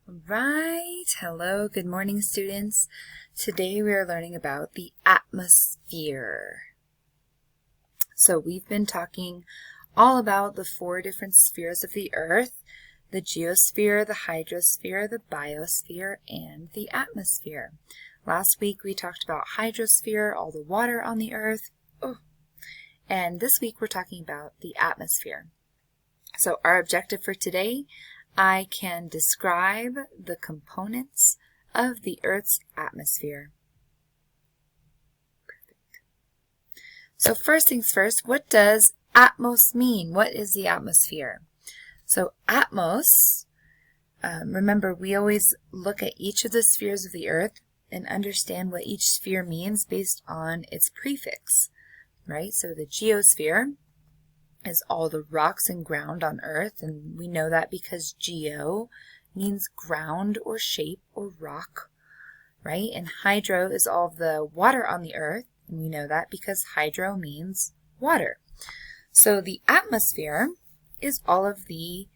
Right. Hello, good morning, students. Today we are learning about the atmosphere. So we've been talking all about the 4 different spheres of the Earth: the geosphere, the hydrosphere, the biosphere, and the atmosphere. Last week we talked about hydrosphere, all the water on the Earth. And this week we're talking about the atmosphere. So our objective for today: I can describe the components of the Earth's atmosphere. Perfect. So first things first, what does Atmos mean? What is the atmosphere? So Atmos, remember we always look at each of the spheres of the Earth and understand what each sphere means based on its prefix, right? So the geosphere is all the rocks and ground on Earth, and we know that because geo means ground or shape or rock, right? And hydro is all the water on the Earth, and we know that because hydro means water. So the atmosphere is all of the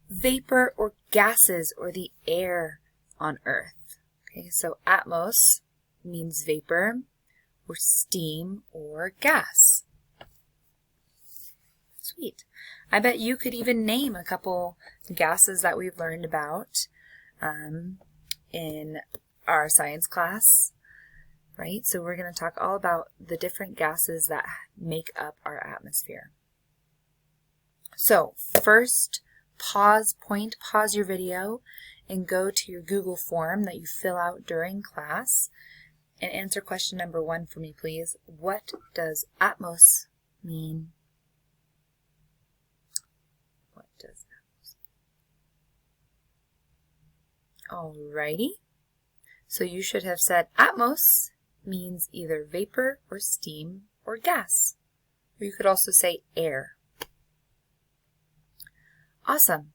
vapor or gases or the air on Earth. Okay, so atmos means vapor or steam or gas. Sweet. I bet you could even name a couple gases that we've learned about in our science class, right? So we're going to talk all about the different gases that make up our atmosphere. So first, pause your video and go to your Google form that you fill out during class and answer question number 1 for me, please. What does atmos mean? Alrighty, so you should have said atmos means either vapor or steam or gas. Or you could also say air. Awesome.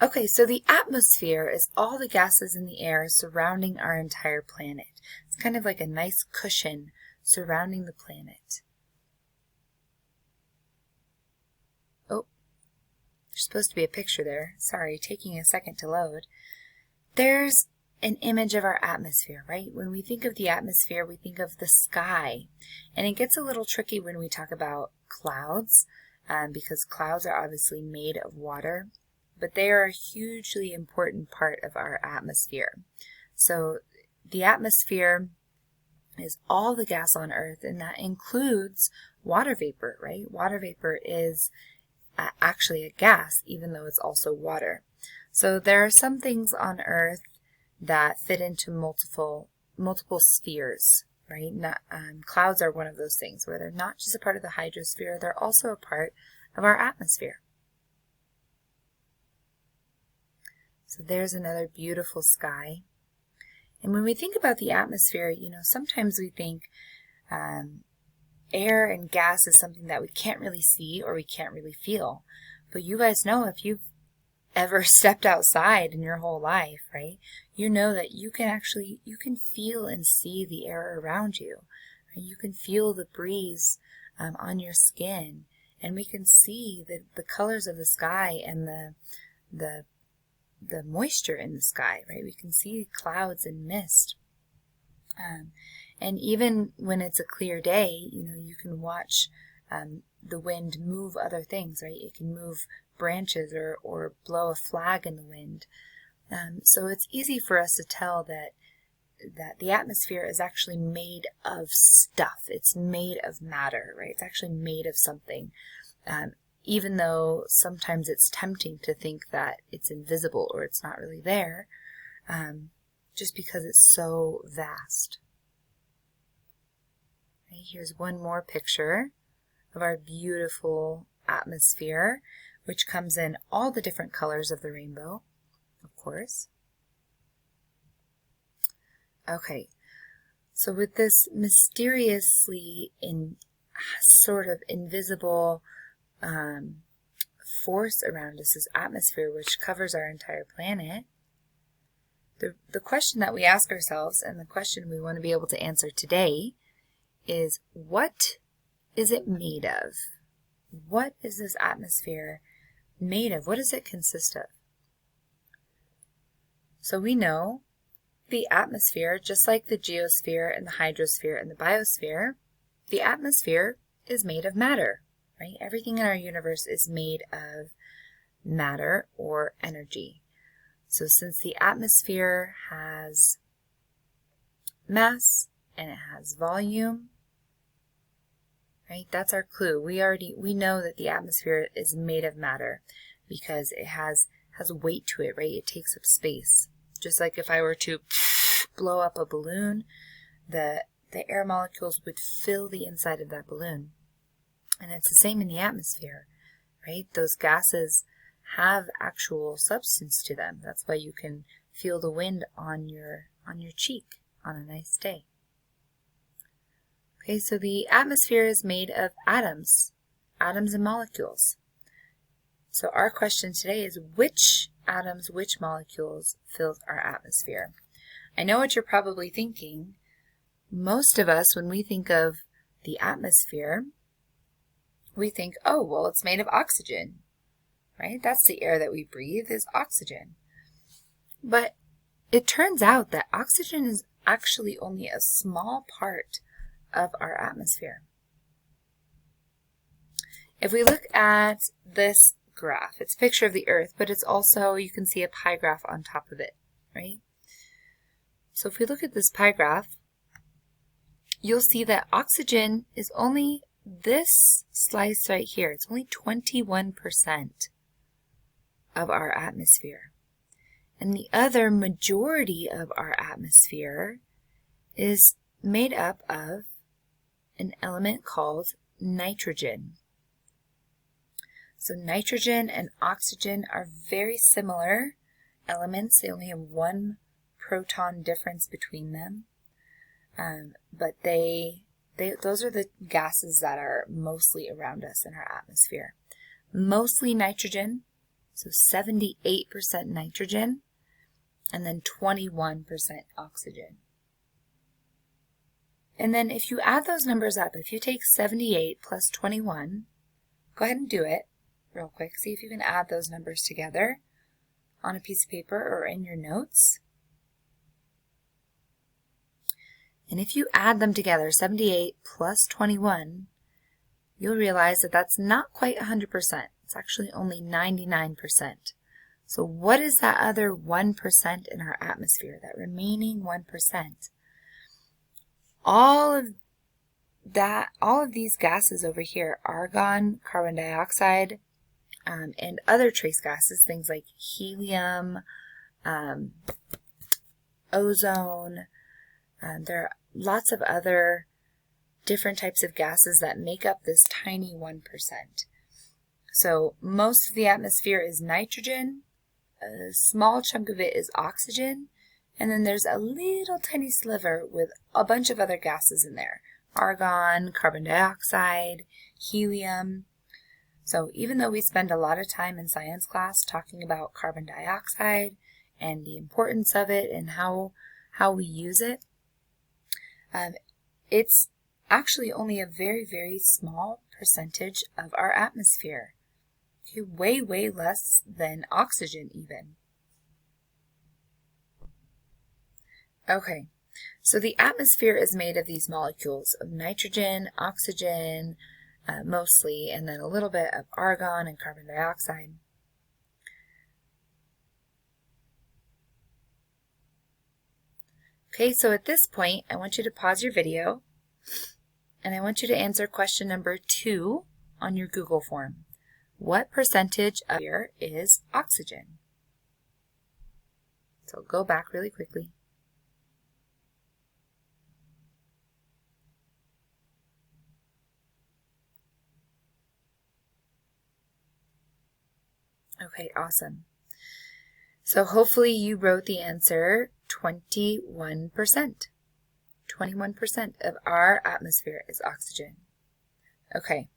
Okay, so the atmosphere is all the gases in the air surrounding our entire planet. It's kind of like a nice cushion surrounding the planet. Oh, there's supposed to be a picture there. Sorry, taking a second to load. There's an image of our atmosphere, right? When we think of the atmosphere, we think of the sky. And it gets a little tricky when we talk about clouds, because clouds are obviously made of water, but they are a hugely important part of our atmosphere. So the atmosphere is all the gas on Earth, and that includes water vapor, right? Water vapor is actually a gas, even though it's also water. So there are some things on Earth that fit into multiple spheres, right? Clouds are one of those things where they're not just a part of the hydrosphere, they're also a part of our atmosphere. So there's another beautiful sky. And when we think about the atmosphere, sometimes we think air and gas is something that we can't really see or we can't really feel. But you guys know, if you've ever stepped outside in your whole life, right, you know that you can feel and see the air around you. Right? You can feel the breeze on your skin, and we can see the colors of the sky and the moisture in the sky, right? We can see clouds and mist. And even when it's a clear day, you can watch the wind move other things, right? It can move branches or blow a flag in the wind. So it's easy for us to tell that the atmosphere is actually made of stuff. It's made of matter, right? It's actually made of something. Even though sometimes it's tempting to think that it's invisible or it's not really there, just because it's so vast. Okay, here's one more picture of our beautiful atmosphere, which comes in all the different colors of the rainbow, of course. Okay, so with this mysteriously sort of invisible force around us, this atmosphere which covers our entire planet, the question that we ask ourselves, and the question we want to be able to answer today, is what is it made of? What is this atmosphere made of? What does it consist of? So we know the atmosphere, just like the geosphere and the hydrosphere and the biosphere, the atmosphere is made of matter, right? Everything in our universe is made of matter or energy. So since the atmosphere has mass and it has volume, right? That's our clue. We know that the atmosphere is made of matter because it has weight to it, right? It takes up space. Just like if I were to blow up a balloon, the air molecules would fill the inside of that balloon. And it's the same in the atmosphere, right? Those gases have actual substance to them. That's why you can feel the wind on your cheek on a nice day. Okay, so the atmosphere is made of atoms and molecules. So our question today is, which atoms, which molecules fill our atmosphere? I know what you're probably thinking. Most of us, when we think of the atmosphere, we think, oh, well, it's made of oxygen, right? That's the air that we breathe, is oxygen. But it turns out that oxygen is actually only a small part of our atmosphere. If we look at this graph, it's a picture of the Earth, but it's also, you can see a pie graph on top of it, right? So if we look at this pie graph, you'll see that oxygen is only this slice right here. It's only 21% of our atmosphere. And the other majority of our atmosphere is made up of an element called nitrogen. So nitrogen and oxygen are very similar elements. They only have one proton difference between them. But those are the gases that are mostly around us in our atmosphere. Mostly nitrogen, so 78% nitrogen, and then 21% oxygen. And then if you add those numbers up, if you take 78 plus 21, go ahead and do it real quick. See if you can add those numbers together on a piece of paper or in your notes. And if you add them together, 78 plus 21, you'll realize that that's not quite 100%. It's actually only 99%. So what is that other 1% in our atmosphere, that remaining 1%? All of these gases over here, argon, carbon dioxide, and other trace gases, things like helium, ozone, there are lots of other different types of gases that make up this tiny 1%. So most of the atmosphere is nitrogen, a small chunk of it is oxygen, and then there's a little tiny sliver with a bunch of other gases in there. Argon, carbon dioxide, helium. So even though we spend a lot of time in science class talking about carbon dioxide and the importance of it and how we use it, it's actually only a very, very small percentage of our atmosphere. Okay, way, way less than oxygen even. Okay, so the atmosphere is made of these molecules of nitrogen, oxygen, mostly, and then a little bit of argon and carbon dioxide. Okay, so at this point, I want you to pause your video, and I want you to answer question number 2 on your Google form. What percentage of air is oxygen? So go back really quickly. Okay, awesome. So hopefully you wrote the answer 21%. 21% of our atmosphere is oxygen. Okay,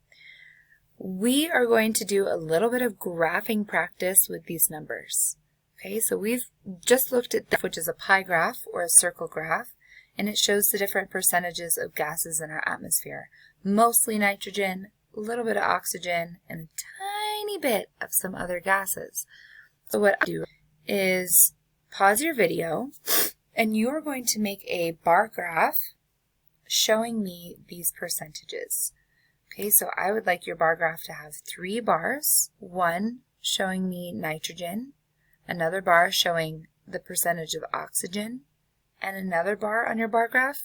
we are going to do a little bit of graphing practice with these numbers. Okay, so we've just looked at that, which is a pie graph or a circle graph, and it shows the different percentages of gases in our atmosphere. Mostly nitrogen, a little bit of oxygen, and a tiny bit of some other gases. So what I do is pause your video, and you are going to make a bar graph showing me these percentages. Okay, so I would like your bar graph to have 3 bars, one showing me nitrogen, another bar showing the percentage of oxygen, and another bar on your bar graph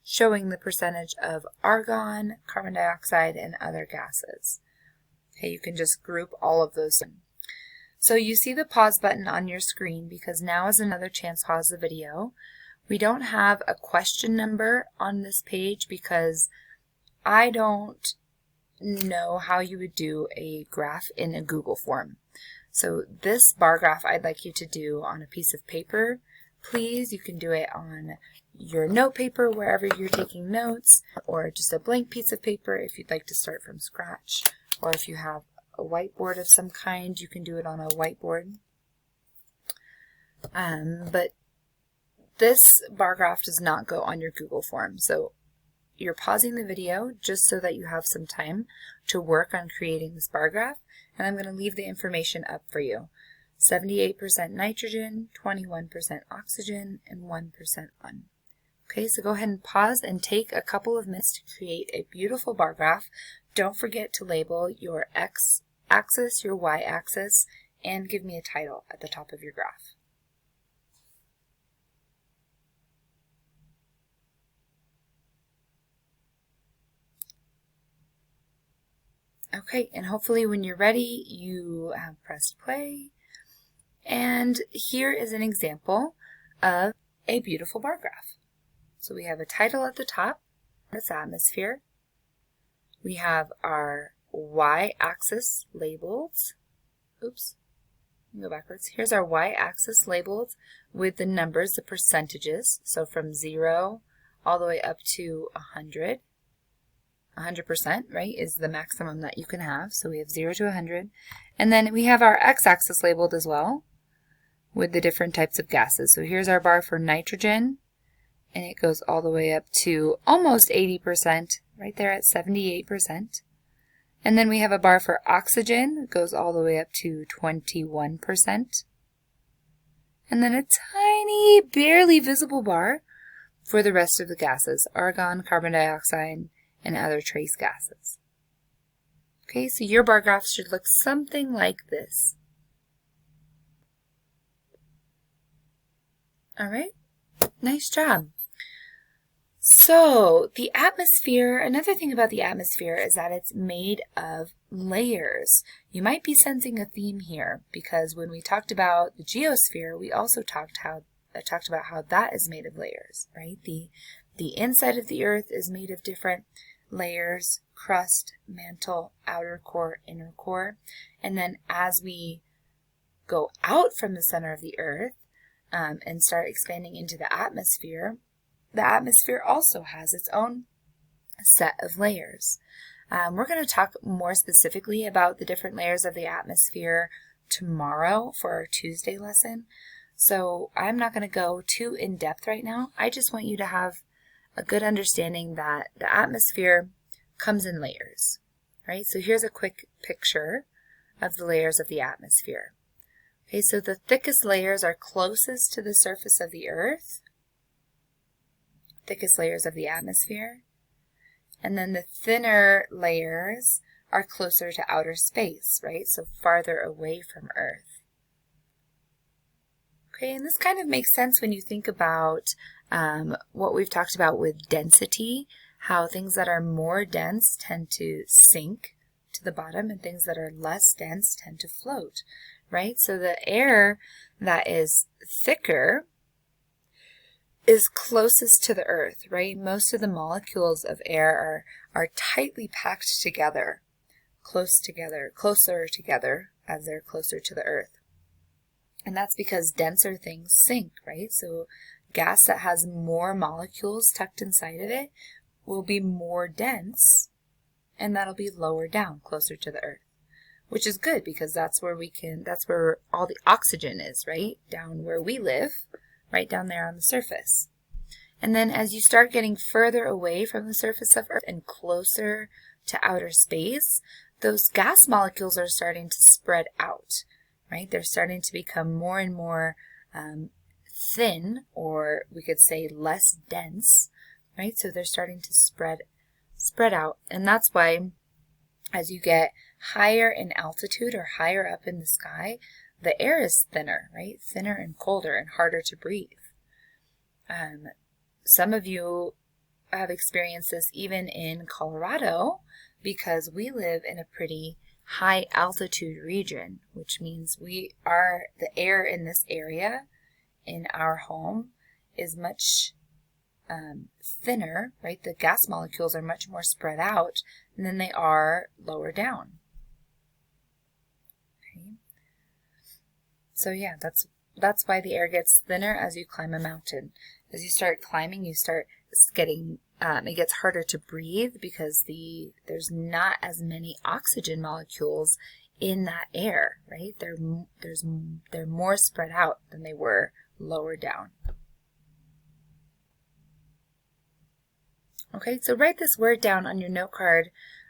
showing the percentage of argon, carbon dioxide, and other gases. Okay, you can just group all of those in. So you see the pause button on your screen because now is another chance to pause the video. We don't have a question number on this page because I don't know how you would do a graph in a Google form. So this bar graph I'd like you to do on a piece of paper. Please, you can do it on your note paper wherever you're taking notes, or just a blank piece of paper if you'd like to start from scratch, or if you have a whiteboard of some kind, you can do it on a whiteboard. But this bar graph does not go on your Google form, so you're pausing the video just so that you have some time to work on creating this bar graph, and I'm going to leave the information up for you. 78% nitrogen, 21% oxygen, and 1% un. Okay, so go ahead and pause and take a couple of minutes to create a beautiful bar graph. Don't forget to label your x-axis, your y-axis, and give me a title at the top of your graph. Okay, and hopefully when you're ready, you have pressed play. And here is an example of a beautiful bar graph. So we have a title at the top, it's atmosphere. We have our y-axis labeled. Oops, go backwards. Here's our y-axis labeled with the numbers, the percentages. So from 0 all the way up to 100. 100%, right, is the maximum that you can have. So we have 0 to 100. And then we have our x-axis labeled as well with the different types of gases. So here's our bar for nitrogen, and it goes all the way up to almost 80%, right there at 78%. And then we have a bar for oxygen, it goes all the way up to 21%. And then a tiny, barely visible bar for the rest of the gases, argon, carbon dioxide, and other trace gases. Okay, so your bar graph should look something like this. All right, nice job. So the atmosphere, another thing about the atmosphere is that it's made of layers. You might be sensing a theme here because when we talked about the geosphere, we also talked about how that is made of layers, right? The inside of the earth is made of different layers: crust, mantle, outer core, inner core. And then as we go out from the center of the earth and start expanding into the atmosphere also has its own set of layers. We're going to talk more specifically about the different layers of the atmosphere tomorrow for our Tuesday lesson. So I'm not going to go too in depth right now. I just want you to have a good understanding that the atmosphere comes in layers, right? So here's a quick picture of the layers of the atmosphere. Okay, so the thickest layers are closest to the surface of the earth, thickest layers of the atmosphere, and then the thinner layers are closer to outer space, right? So farther away from Earth. Okay, and this kind of makes sense when you think about what we've talked about with density, how things that are more dense tend to sink to the bottom and things that are less dense tend to float, right? So the air that is thicker is closest to the earth, right? Most of the molecules of air are tightly packed together, closer together as they're closer to the earth. And that's because denser things sink, right? So gas that has more molecules tucked inside of it will be more dense, and that'll be lower down, closer to the earth, which is good because that's where all the oxygen is, right? Down where we live, right down there on the surface. And then as you start getting further away from the surface of Earth and closer to outer space, those gas molecules are starting to spread out, right? They're starting to become more and more thin, or we could say less dense, right? So they're starting to spread out. And that's why as you get higher in altitude or higher up in the sky, the air is thinner, right? Thinner and colder and harder to breathe. Some of you have experienced this even in Colorado, because we live in a pretty high altitude region, which means the air in this area in our home is much thinner, right? The gas molecules are much more spread out than they are lower down. Okay. So yeah, that's why the air gets thinner as you climb a mountain. As you start climbing, you start getting it gets harder to breathe because there's not as many oxygen molecules in that air, right? They're more spread out than they were lower down. Okay, so write this word down on your note card.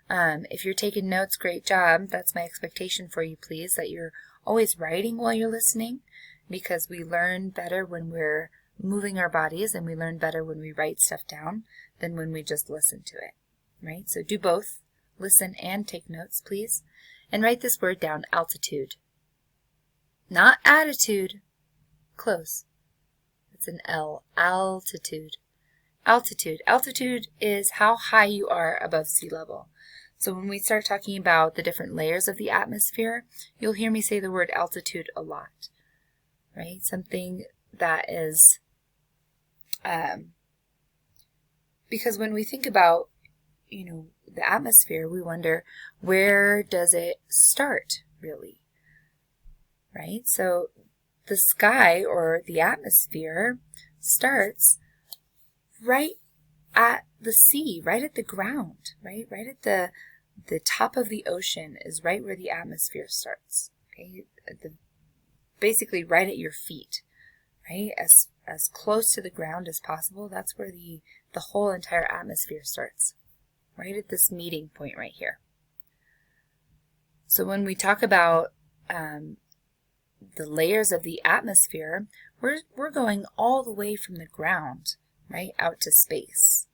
If you're taking notes, great job. That's my expectation for you, please, that you're always writing while you're listening, because we learn better when we're moving our bodies, and we learn better when we write stuff down than when we just listen to it, right? So do both. Listen and take notes, please. And write this word down, altitude. Not attitude. Close. It's an L, altitude. Altitude. Altitude is how high you are above sea level. So when we start talking about the different layers of the atmosphere, you'll hear me say the word altitude a lot, right? Something that is, because when we think about, the atmosphere, we wonder, where does it start, really? Right? So the sky, or the atmosphere, starts right at the sea, right at the ground, right? Right at the top of the ocean is right where the atmosphere starts, okay? Basically right at your feet, right? As close to the ground as possible. That's where the whole entire atmosphere starts, right at this meeting point right here. So when we talk about the layers of the atmosphere, we're going all the way from the ground, right, out to space.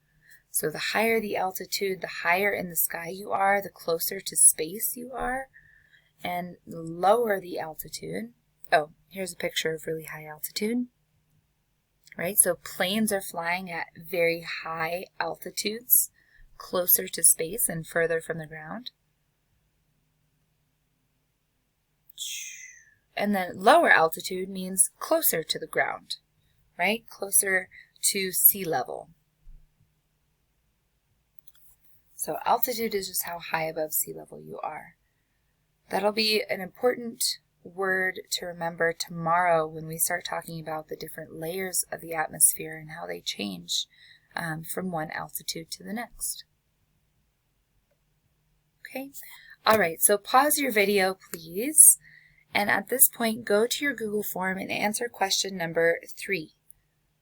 So the higher the altitude, the higher in the sky you are, the closer to space you are. And the lower the altitude, oh, here's a picture of really high altitude, right? So planes are flying at very high altitudes, closer to space and further from the ground. And then lower altitude means closer to the ground, right? Closer to sea level. So altitude is just how high above sea level you are. That'll be an important word to remember tomorrow when we start talking about the different layers of the atmosphere and how they change from one altitude to the next. Okay, all right, so pause your video, please. And at this point, go to your Google form and answer question number 3.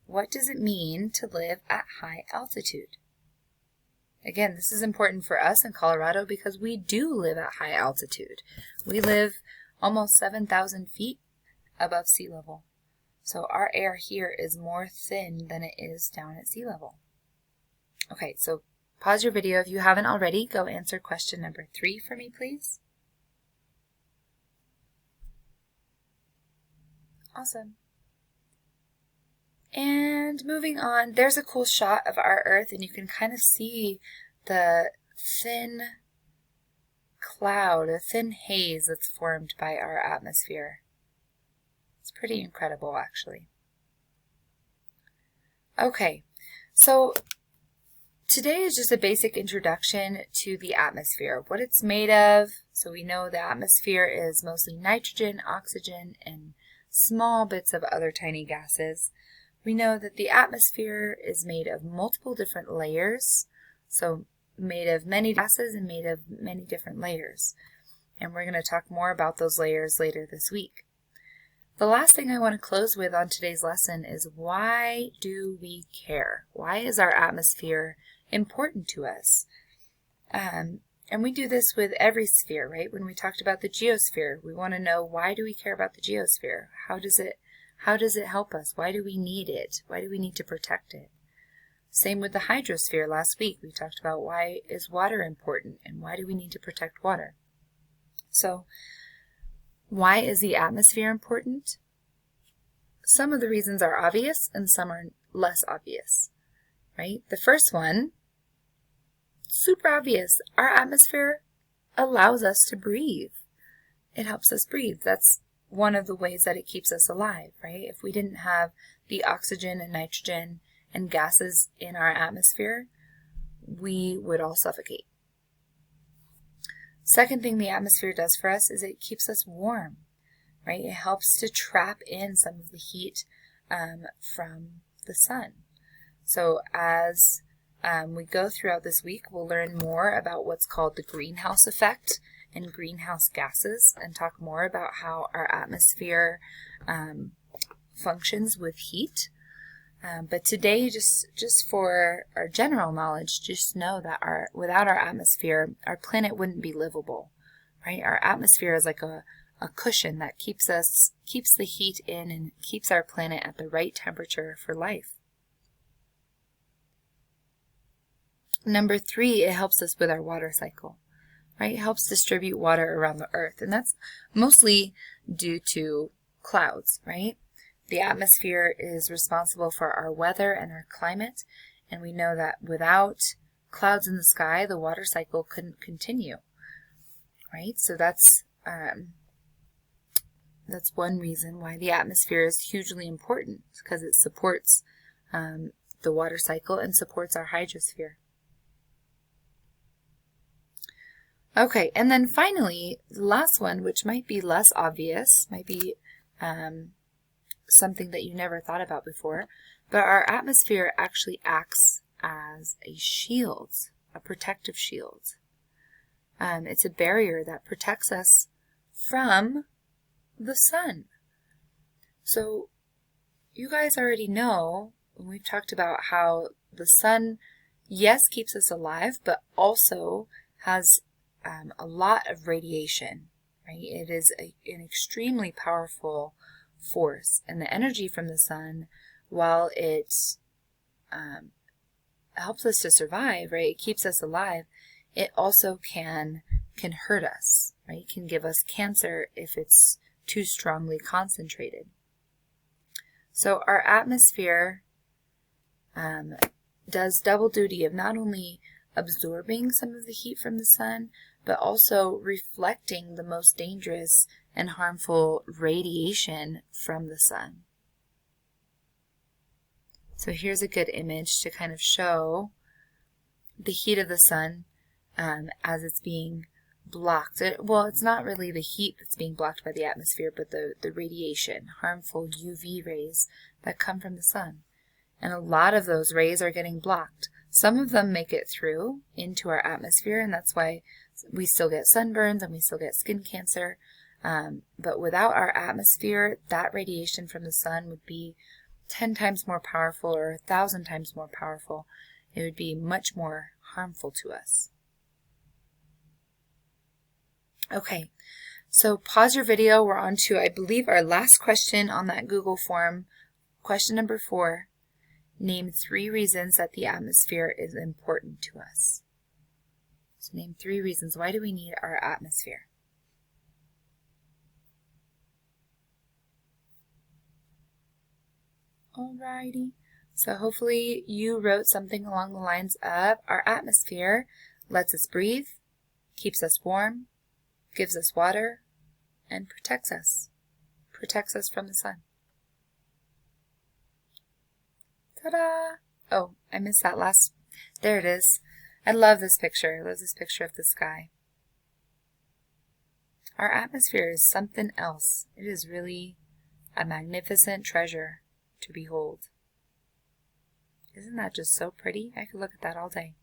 What does it mean to live at high altitude? Again, this is important for us in Colorado because we do live at high altitude. We live almost 7,000 feet above sea level. So our air here is more thin than it is down at sea level. Okay, so pause your video. If you haven't already, go answer question number 3 for me, please. Awesome. And moving on, there's a cool shot of our Earth, and you can kind of see the thin cloud, a thin haze that's formed by our atmosphere. It's pretty incredible, actually. Okay, so today is just a basic introduction to the atmosphere, what it's made of. So we know the atmosphere is mostly nitrogen, oxygen, and small bits of other tiny gases. We know that the atmosphere is made of multiple different layers, so made of many gases and made of many different layers. And we're going to talk more about those layers later this week. The last thing I want to close with on today's lesson is, why do we care? Why is our atmosphere important to us? And we do this with every sphere, right? When we talked about the geosphere, we want to know, why do we care about the geosphere? How does it How does it help us? Why do we need it? Why do we need to protect it? Same with the hydrosphere. Last week we talked about why is water important and why do we need to protect water. So why is the atmosphere important? Some of the reasons are obvious and some are less obvious, right? The first one, super obvious, our atmosphere allows us to breathe. It helps us breathe. That's one of the ways that it keeps us alive, right? If we didn't have the oxygen and nitrogen and gases in our atmosphere, we would all suffocate. Second thing the atmosphere does for us is it keeps us warm, right? It helps to trap in some of the heat from the sun. So as we go throughout this week, we'll learn more about what's called the greenhouse effect and greenhouse gases and talk more about how our atmosphere functions with heat. But today, just for our general knowledge, just know that without our atmosphere, our planet wouldn't be livable, right? Our atmosphere is like a cushion that keeps the heat in and keeps our planet at the right temperature for life. Number 3, it helps us with our water cycle, right? It helps distribute water around the earth, and that's mostly due to clouds, right? The atmosphere is responsible for our weather and our climate, and we know that without clouds in the sky, the water cycle couldn't continue, right? So that's one reason why the atmosphere is hugely important, because it supports the water cycle and supports our hydrosphere. Okay, and then finally, the last one, which might be less obvious, might be something that you never thought about before, but our atmosphere actually acts as a shield, a protective shield. It's a barrier that protects us from the sun. So you guys already know, when we've talked about how the sun, yes, keeps us alive, but also has a lot of radiation, right? It is an extremely powerful force, and the energy from the sun, while it helps us to survive, right? It keeps us alive. It also can hurt us, right? It can give us cancer if it's too strongly concentrated. So our atmosphere does double duty of not only absorbing some of the heat from the sun, but also reflecting the most dangerous and harmful radiation from the sun. So here's a good image to kind of show the heat of the sun as it's being blocked. Well, it's not really the heat that's being blocked by the atmosphere, but the radiation, harmful UV rays that come from the sun. And a lot of those rays are getting blocked. Some of them make it through into our atmosphere, and that's why we still get sunburns and we still get skin cancer. But without our atmosphere, that radiation from the sun would be 10 times more powerful or 1,000 times more powerful. It would be much more harmful to us. Okay, so pause your video. We're on to, I believe, our last question on that Google form. Question number 4. Name 3 reasons that the atmosphere is important to us. So name 3 reasons. Why do we need our atmosphere? Alrighty. So hopefully you wrote something along the lines of our atmosphere lets us breathe, keeps us warm, gives us water, and protects us. Protects us from the sun. Ta-da! Oh, I missed that last. There it is. I love this picture. I love this picture of the sky. Our atmosphere is something else. It is really a magnificent treasure to behold. Isn't that just so pretty? I could look at that all day.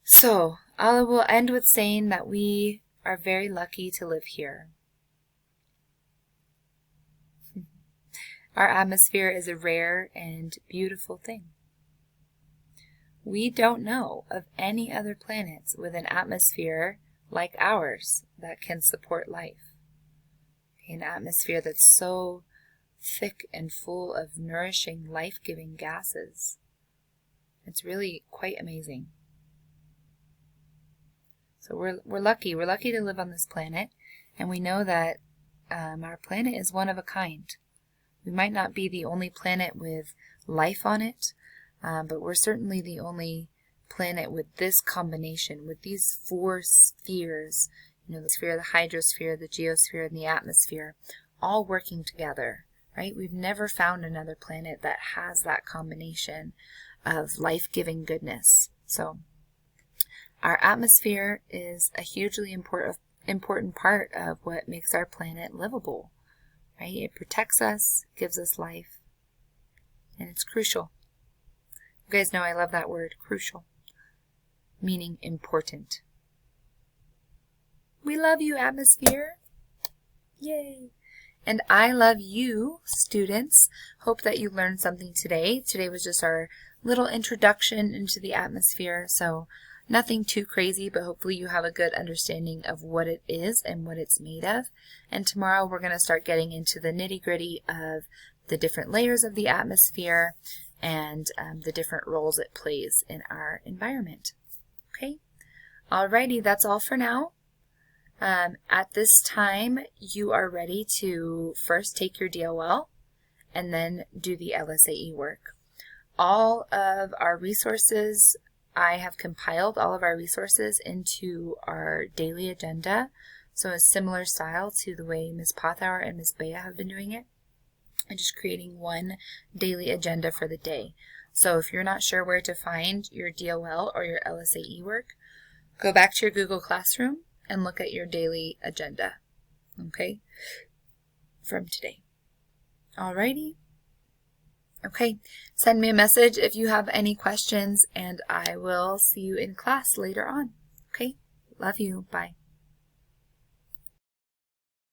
So, I will end with saying that we are very lucky to live here. Our atmosphere is a rare and beautiful thing. We don't know of any other planets with an atmosphere like ours that can support life. An atmosphere that's so thick and full of nourishing, life-giving gases. It's really quite amazing. So we're lucky. We're lucky to live on this planet, and we know that our planet is one of a kind. We might not be the only planet with life on it, but we're certainly the only planet with this combination, with these 4 spheres, the sphere, the hydrosphere, the geosphere, and the atmosphere, all working together, right? We've never found another planet that has that combination of life-giving goodness. So our atmosphere is a hugely important part of what makes our planet livable, right? It protects us, gives us life, and it's crucial. You guys know I love that word, crucial, meaning important. We love you, atmosphere. Yay! And I love you, students. Hope that you learned something today. Today was just our little introduction into the atmosphere, so nothing too crazy, but hopefully you have a good understanding of what it is and what it's made of. And tomorrow we're going to start getting into the nitty-gritty of the different layers of the atmosphere and the different roles it plays in our environment. Okay? Alrighty, that's all for now. At this time, you are ready to first take your DOL and then do the LSAE work. All of our resources, I have compiled all of our resources into our daily agenda, so a similar style to the way Ms. Pothauer and Ms. Bea have been doing it, and just creating one daily agenda for the day. So if you're not sure where to find your DOL or your LSAE work, go back to your Google Classroom and look at your daily agenda, okay, from today. Alrighty. Okay, send me a message if you have any questions, and I will see you in class later on. Okay, love you. Bye.